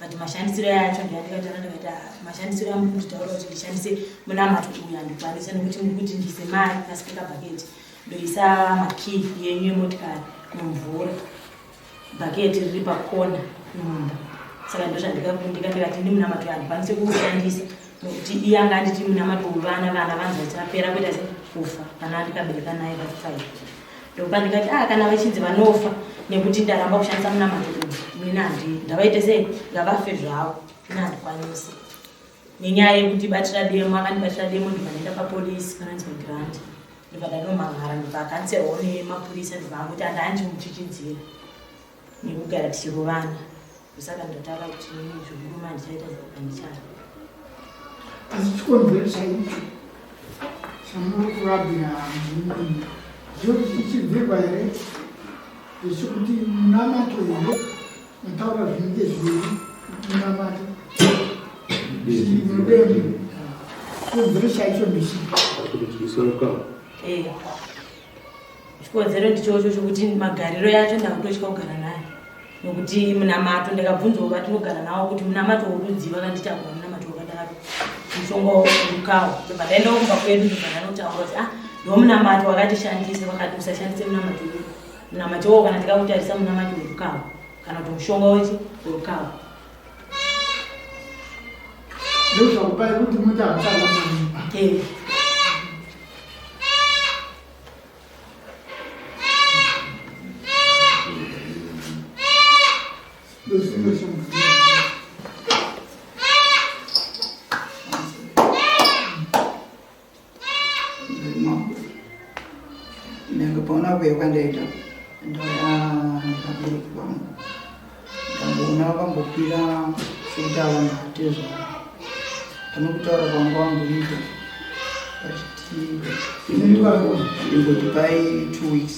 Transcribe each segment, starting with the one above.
But mashandisiro yacho ndiyandikataura mashandisiro amukutaura kuti ndishandise munamato uyu andikwanisa nekuti ndikuti ndise mari kasipika bhaketi ndoisa makii yenyu yemotikari mumvura bhaketi riri pakona mumba. Saka ndozvandikafundika ndikati ndi munamato uyu andikwanise kuushandisa nokuti iye anga anditi munamato uyu vana vanza chapera kuita sekufa kana ndikabereka naye pa5 ndopa ndikati kana vachinzi vanofa nekuti ndaramba kushandisa munamato uyu mina ndavaite sei ngavafe zvavo ina handikwanisi nenyaya yekuti batira demo akandibatira demo ndikanaenda papolisi kananzwa grant ndibada nomhanhara ndibvakanserwawo nemapurisa ndibvanguti handandi muchichidzira nekugara tichirovana saka ndataka kuti zvokuruma ndichaita zvakandichara asi chikonzero chaicho chamuri kurabhira munini zvoti chichibvirwa here zvechikuti munamato here nataura zvinenge zviri munamato mudembe chikonzero chaicho chikonzero ndichocho chokuti magariro yacho ndakutotya kugara naye nokuti munamato ndakabvunzawo vatinogara nawo kuti munamato worudziva kanditakura munamato wakadaro mushonga Rukawo ndobva ndaenda kumba kwedu ndobva kuti ndo munamato wakatishandisa vakati usashandise munamato uyu munamato wo kana tikakutarisa munamato weRukawo kana kuti mushonga wechi Rukawo ndozvakupai kuti mutavatava Ningepona kwekandaita ndikabereki vangu ndamboona vambopira sekutaura ndatezvo panokutaura kwangu vanguita vachiti ingoti pai 2 weeks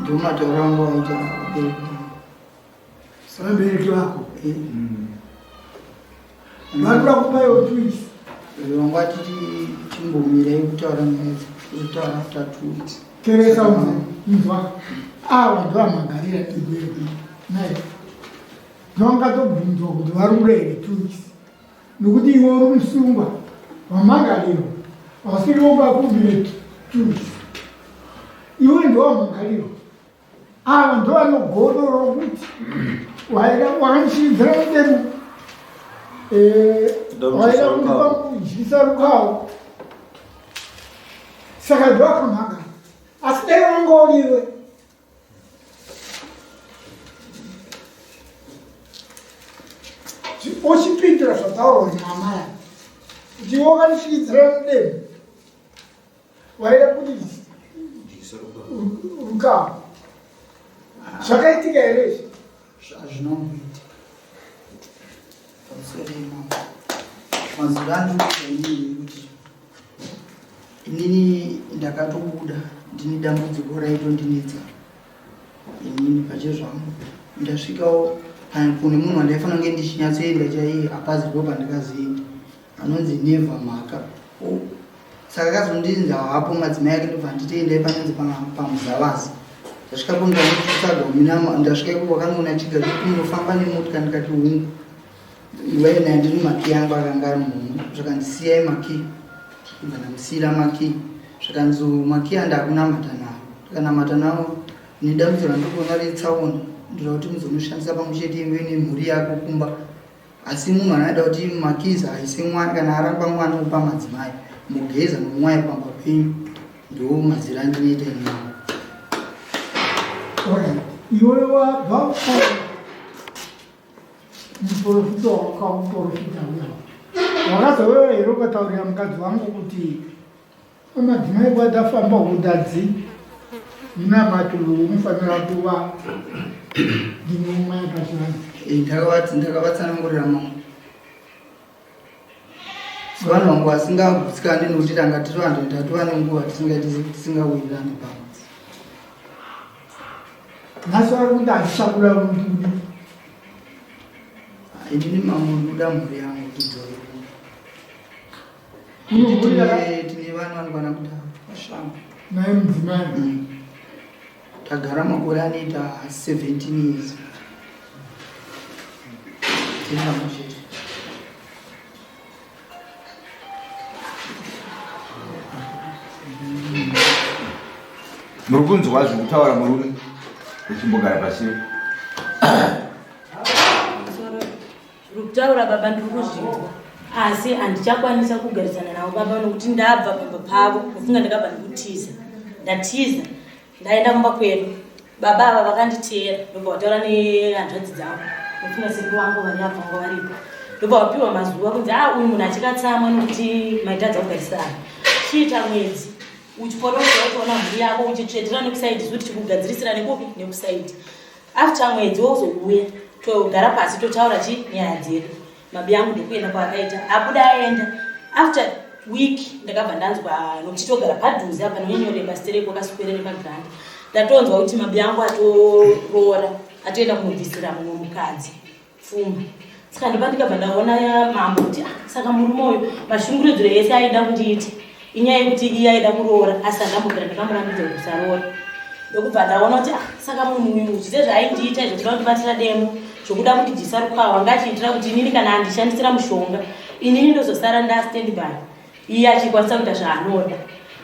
ndio mataura vangu vaita vabereki vako vakura kupaiwo 2 weeks vangu vatiti chimbomirai kutaura kutaura after 2 weeks keresa mva ava ndovamagarira igweku naye ndovangatobvunzwa kuti vari kurere 2 weeks nokuti iwe uri musungwa wamagariro wasiriwo vakubvire 2 weeks iwe ndowamagariro ava ndovanogodoro rokuti wakandishidzira mudemu waida kundipa kudyisa Rukawo saka ndovakamhaka asi dai vangoriwe ochipindira zvataurwa naamaya kuti wakandishidzira mudemu waida kuti Rukawo zvakaitika here izvi hazvinomboita pamusorema mazuva andinoainii kuti inini ndakatobuda ndine dambudziko raitondinetsa inini pachezvangu ndasvikawo kune munhu wandaifanira kunge ndichinyatsoenda chaiye hapazi ndo pandikazoenda anonzi nevha mhaka saka kazondinza hapo madzimai ake ndobva nditoendai panonzi pamuzavazi ndasvikapo ndikamutsvaga ndasvika ipo wakanoona chiga kunofamba nemotika ndikati hungu iwe naye ndini maki yangu akanga ari munhu zvakandisiyai maki ndanamusiyira maki zvakanzi maki andakunamata nawo ndakanamata nawo nedambudziro randikuona retsaona ndoda kuti muzonoshandisa pamwe chete iwe nemhuri yako kumba asi munhu anoda kuti makizi aise mwana kana aramba mwana upa madzimai mugeza nomwaya pamba penyu ndo mazira andinoita inawo iwe wabva muprofita wakamuprofita uya wakazowewe here ukataurira mukadzi wangu kuti amadzimai kwadafamba udadzi muna matulu mufanira kuva ndinoma yakashanda ndakavatsanangurira mama vanhu vangu vasingagutsikani nekuti tanga tiri vanhu tatu vane nguva tisingawirirani pamwe nhasi vari kuti handisakura mutudi inini mamuruda mhuri yangu tidzore tine vanhu vanokwana kuti vashama naye mudzimai tagara makore anoita 17 years tinamashete muri kunzwa zvekutaura murume uchimbogara pasi kutaura baba ndiri kuzvinzwa asi handichakwanisa kugarisana navo baba nokuti ndabva pamba pavo ndofunga ndakabva ndikutiza ndatiza ndaenda kumba kwedu baba ava vakanditeera ndobva vataura nehanzvadzi dzavo ndofunga sekuru vangu vari apa vanga varipo ndobva vapiwa mazuva kunzi uyu munhu achikatsamwa nokuti maitadza kugarisana chiita mwedzi uchiporozaotoona mhuri yako uchitsvetera nekusaidi zuti chikugadzirisira nekupi nekusaidi after mwedzi wozouya togara pasi totaura nyaya dzedu mabi angu ndokuenda kwaakaita abuda aenda after week ndakabva ndanzwa nokuti togara padhuze apa nonyenyoremba stereko kaswere nepagiranda ndatonzwa kuti mabi angu atorora atoenda kumubvisira mumwe mukadzi pfuma saka ndopa ndikabva ndaona mambo kuti saka murume uyu mashunguridziro yese aida kundiita inyaya yekuti iye aida kuroora asi andambogara ndakamurambidza kuti usaroora ndokubva ndaona kuti saka munhu uyu uchite zvaaindiita izvo tinoda kutibatira demo zvokuda kundidyisa Rukawo ngachiitira kuti inini kana andishandisira mushonga inini ndozosara ndastandby iye achikwanisa kuita zvaanoda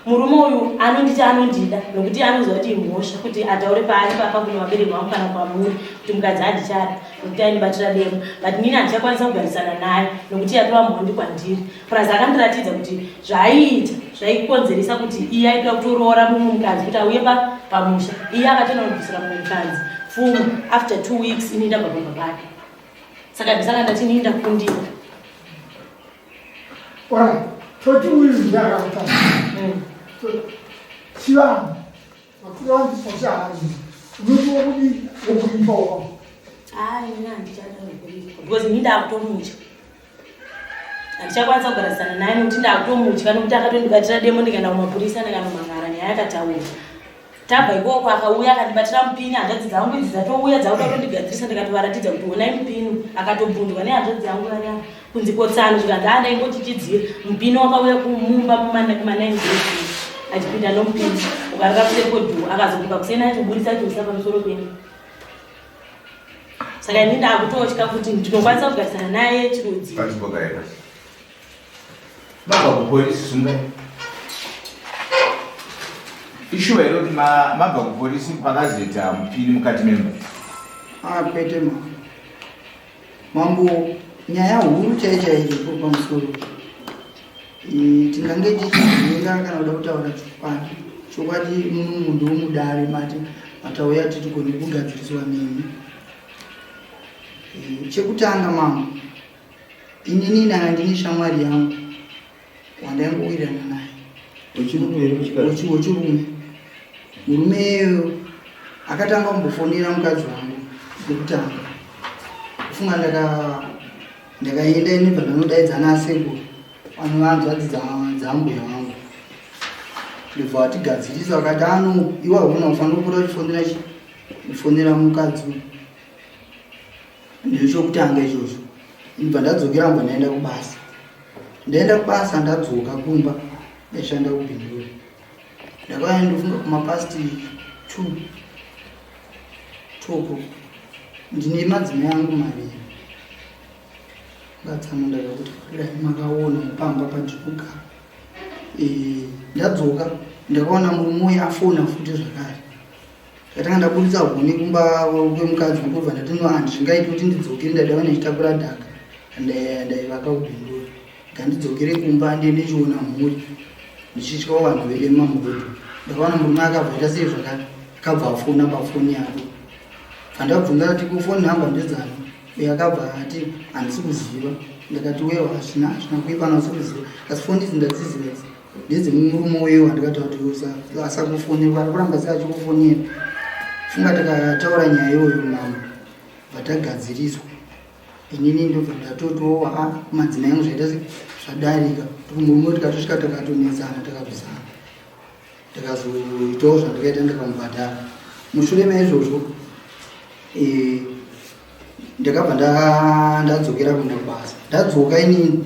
murume uyu anonditi anondida nokuti anoziva kuti imhosva kuti ataure paari papa kuno vabereki vangu kana kwamuri kuti mukadzi handichada nokuti aindibatira demo but nini handichakwanisa kugarisana naye nokuti yatova mhondi kwandiri prazi akandiratidza kuti zvaiita zvaikonzeresa kuti iye aitira kutoroora mumwe mukadzi kuti auye pamusha iye akatenda kundibvisira mumwe mukadzi pfuma after 2 weeks ini ndabva pamba pake saka ndisaka ndati inini ndakundika toti uyu ndakakutana chivanhu vakuru vandisoshahazi unotiwa kuti okuipawa ina handichada nokuipa because ini ndakutomutya handichakwanisa kugarisana naye nokuti ndakutomutya nokuti akatondibatira demo ndikaenda kumapurisa ndikanomangara nyaya yakataura tabva ikoko akauya akandibatira mupini hanzvadzi dzangu idzi dzatouya dzakuda kutondigadzirisa ndikatovaratidza kuti onai mupini akatobvundwa nehanzvadzi dzangu vaya kunzi kotsano zvikanzi ndaingochichidzira mupini wakauya kumumba kuma9 achipinda nomupini ukarakakusekodhu akazobuka kusena achiburisa achiusa pamusoro peni saka ini ndakutotya kuti ndinokwanisa kugarisana naye chirudzi mabva kupolisi sungai ishuwa iro kuti mabva kupolisi pakazoita mupini mukati memba kwete mambo nyaya huru chaichairipo pamusoro tingange tichizivenga kana kuda kutaura chokwadi chokwadi munhu womudare mati matauya titigone kugadziriswa nemi chekutanga mambo inini nanga ndine shamwari yangu wandaingowirirana naye wechirume murumeyo akatanga kumbofonera mukadzi wangu ekutanga kufunga ndakaenda inebva ndanodaidzana asekuru vano vanzvadzi dzambuya vangu ndibva vatigadzirisa vakati iwa huna ufanira kupota uchifonera mukadzi ndechokutanga izvozvo ndibva ndadzokera mbwa ndaenda kubasa ndaenda kubasa ndadzoka kumba ndaishanda kubhindura ndakauya ndofunga kumapasti 2 toko ndine madzimai angu maviri ngatsama ndakakuti dai makaona mupamba pandikugara ndadzoka ndakaona murume uyu afona futi zvakare ndakatanga ndabudisa huni kumba kwemukadzi ndikubva ndatino handizvingaiti kuti ndidzokere ndadaiva nechitakura dhaka ndaivaka kubhindura ngandidzokere kumba ndiende chiona mhuri ndichityawo vanhu vemamhudu ndakaona murume akabvaita sei zvakare akabva afona pafoni yako pandabvunza kuti kufoni nhamba ndedzano yakabva ati handisi kuziva. Ndakati wewo hazvina kuipa nausi kuziva. Asi foni idzi ndadziziva idzi ndedzemurume wewo andikati kuti asakufonera kuramba sei achikufonera. Funga takataura nyaya iyoyo mama vatagadziriswa. Inini ndobva ndatotowa madzimai angu zvaita zvadarika. Murume tikatosvika takatonetsana takabvisana. Takazoitawo zvandikaita ndakamubhadhara. Mushure maizvozvo ndakabva ndadzokera kundabasa. Ndadzoka inini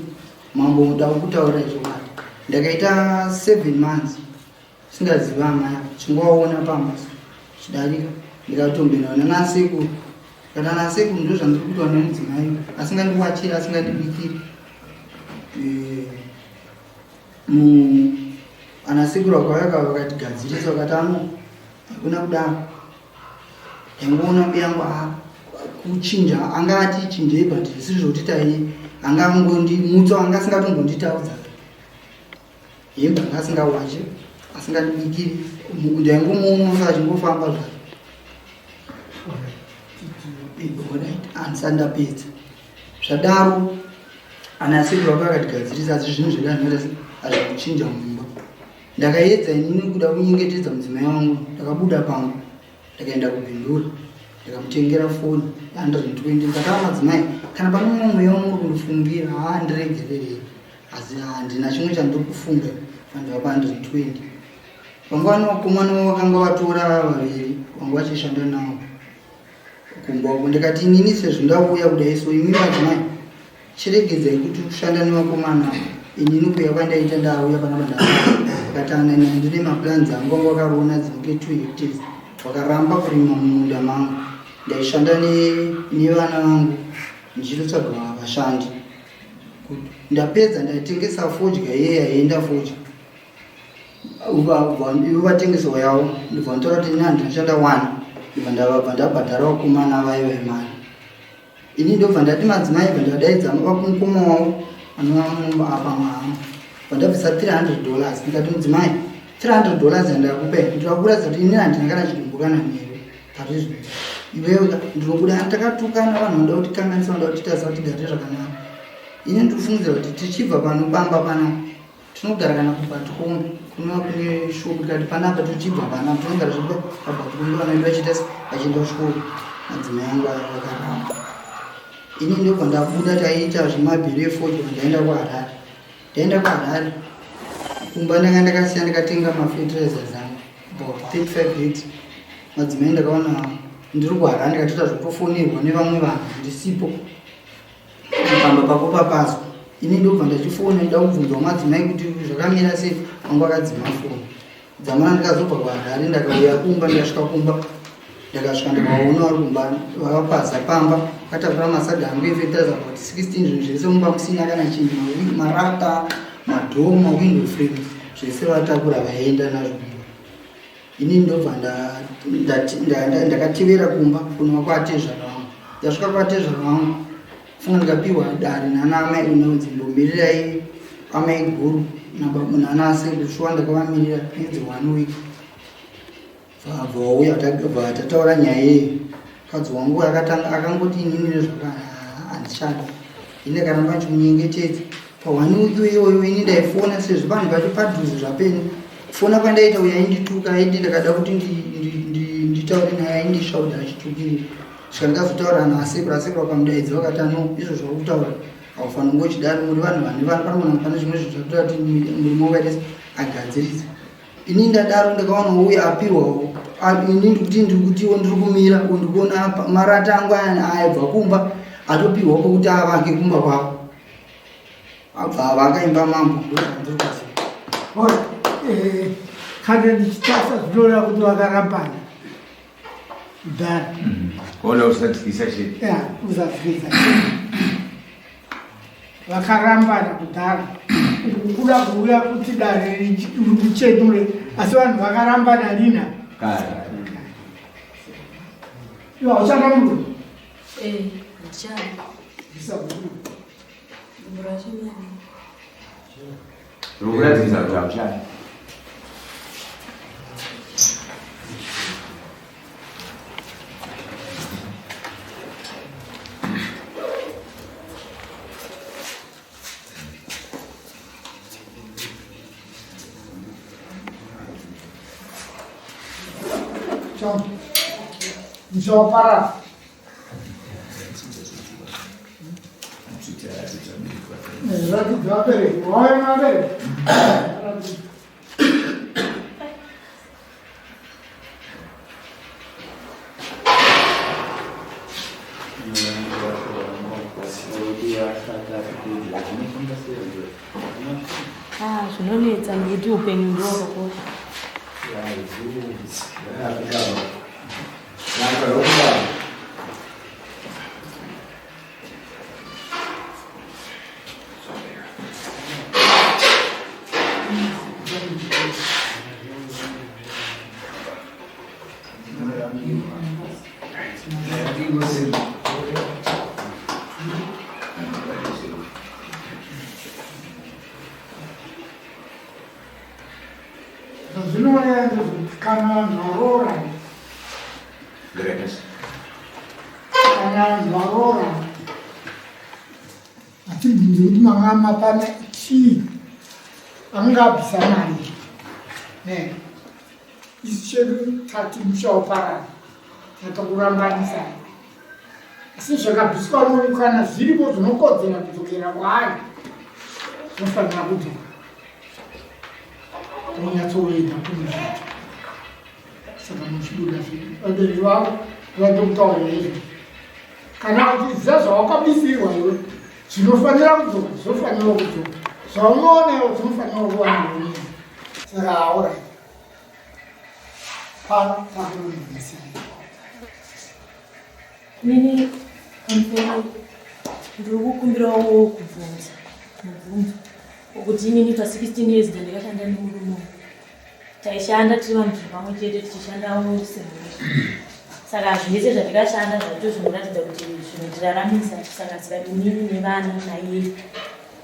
mambo ndakutaura izvokati. Ndakaita 7 months singaziva amai chingowaona pambaso chidarika. Ndikatombera nanasekuru. Kana nasekuru ndo zvandiri kuitwa nemudzimai asingandikuachira asingandibikiri. Anasekuru akauya vakatigadzirisa vakati hakuna kudaro. Yangoona kuyangu kuchinja angati chinjei but zvisizvoti tai angangondimutsa anga asingatongonditaudza. Hembe anga asingawachi asingandibikiri. Ndaingomuona achingofamba zvake. Handisandapedza zvadaro anasekuru vakagadziririsa asi zvinhu zvekanoita hazvikuchinja mumba. Ndakaedza inini kuda kunyengetedza mudzimai wangu. Ndakabuda pangu ndakaenda kubhindura ndikamutengera foni 120. Ndakati madzimai kana pane mumwe wangu kundifungira ndiregerere asi handina chimwe chandiri kufunga vandivapa 120. Vanga vane vakomana vakanga vatora vaviri vanga vachishanda navo kumba uko. Ndikati inini sezvo ndauya kudai so imi madzimai chiregedzai kuti kushanda nevakomana inini kuya kwandaita ndauya panapa ndakatana ndine maplans angu anga vakaroona dzinenge 2 hectares vakaramba kurima mumunda mangu. Ndaishanda nevana vangu ndichitotsvaga vashandi. Ndapedza ndaitengesa fodya iye yaienda fodya. Ivo vatengesawo yavo ndibva ndatora kuti ini handinoshanda 1 ndibva ndabhadhara vakomana vayo vemari. Ini ndobva ndati madzimai bva ndadaidza vakumukoma wavo anoapamama vandabvisa $300. Ndikati mudzimai $300 andakupai ndirakuratidza kuti ini handina kana chidumbukana newe patizvo iwewe ndinokuda takatukana vanhu vanoda kuti kanganisa vanoda kuti tasa kuti tigare zvakanaka. Ini ndinofungidzira kuti tichibva pano bamba pana tinogara kana kubhatukombe kunova kune shopu kati panapa tichibva pana tinogara zvipo pabhatukombe vanoenda vachienda kuchikoro. Madzimai angu vakaramba. Ini ndobva ndabuda taiita zvemabhiri efodya ndaenda kuHarare. Ndaenda kuHarare kumba ndanga ndakasiya ndakatenga mafertilizers angu about 35 hectares. Madzimai ndakaona ndiri kuHarare ndikatoita zvotofonerwa nevamwe vanhu ndisipo pamba pako papazwa. Ini ndobva ndachifona nda kubvunzwa madzimai kuti zvakamira sei wangu akadzima foni. Dzamana ndikazobva kuHarare ndakauya kumba ndikasvika kumba ndakasvika ndikaona vari kumba vakapaza pamba vakatavura masaga angu efectors about 16 zvinhu zvese mumba musina kana chinhu marata madhoo mawindo frames zvese vatakura vaenda nazvo. Ini ndobva ndakatevera kumba kunova kwatezvara wangu. Ndasvika kwatezvara wangu funga ndikapiwa dare nanaamai unonzi mbomirirai amai guru nanasekuru shuwa ndakavamirira edzi 1 week. Vauya tataura nyaya iyi. Mukadzi wangu akangoti inini nezvaka handishanda. Ini ndakaramba ndichimunyengetedza pa1 week iyoyo. Ini ndaifona sezvo vanhu vati padhuze zvapeni. Fona pandaita uya indituka aidi ndakada kuti nditaure naye aindishaudha achitukirira. Svika ndikazotaura nasekuru vakamudaidza vakati izvo zvakutaura haufanira kungochidaro muri vanhu vane panoona pane zvimwe zvatoita kuti murume wakaita agadziridza. Ini ndadaro ndakaona uya apiwawo. Ini ndiri kutiwo ndiri kumira ndikuona marata angu aibva kumba atopiwa pokuti avake kumba kwavo abva vakaimba mambo. Kana ndichitasa zvinoona kuti vakarambana kudhara. Ona usatyisa chii? Usatyisa vakarambana kudhara. Kuda kuuya kuti dare richedure asi vanhu vakarambana lina. Iwe hauchanga munhu? Ndichanga. Rukuradzisa kuti hauchanga. Para. Zvinonetsa ngekuti upenyu ndokakosha. Matanya chi anga bisa mari ne iseru tati mshopara natokurambanisa asi zvakabviswa kana zviripo zvinokodzera kudzokera kwaari zvofanira kuti munyatsoenda kunozvacho saka muchibuda vabereki vavo vade kutaura izvo kana uchiziva zvawakabisirwa iwe zvinofanira kudzoka zvofanira kudzoka zvaunoona zvinofanira kuwana saka aura pano pakunoivisa nini kamfero ndiri kukumbirawo kubvunza mubvunzo wokuti inini pa16 years ndandakashanda nemurume taishanda tiri vanhu pamwe chete tichishandawo semhuri saka zvese zvandikashanda zvaito zvinoratidza kuti zvinotiraramisa saka inini nevana naiye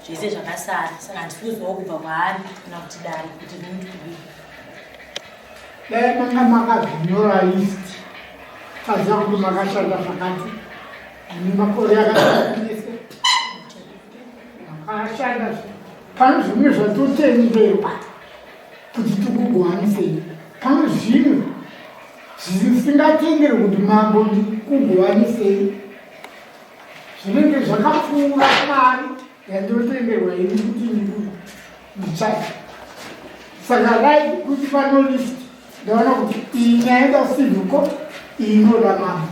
zvese zvakasara saka ndikuzivawo kubva kwaari kana kuti dare kuti ndinotikubii dai manga makazvinyora listi kaziva kuti makashanda zvakati ane makore akaaese makashanda pane zvimwe zvatotenderwa kuti tikugwanisei pane zvimwe zvisingatenderi kuti mambo ndikugwanisei zvinenge zvakapfuura mari yandinotenderwa ini kuti ndichati saka dai kuti pano listi ndaona kuti iyi nyaya ida usiduko iyi inoda mambo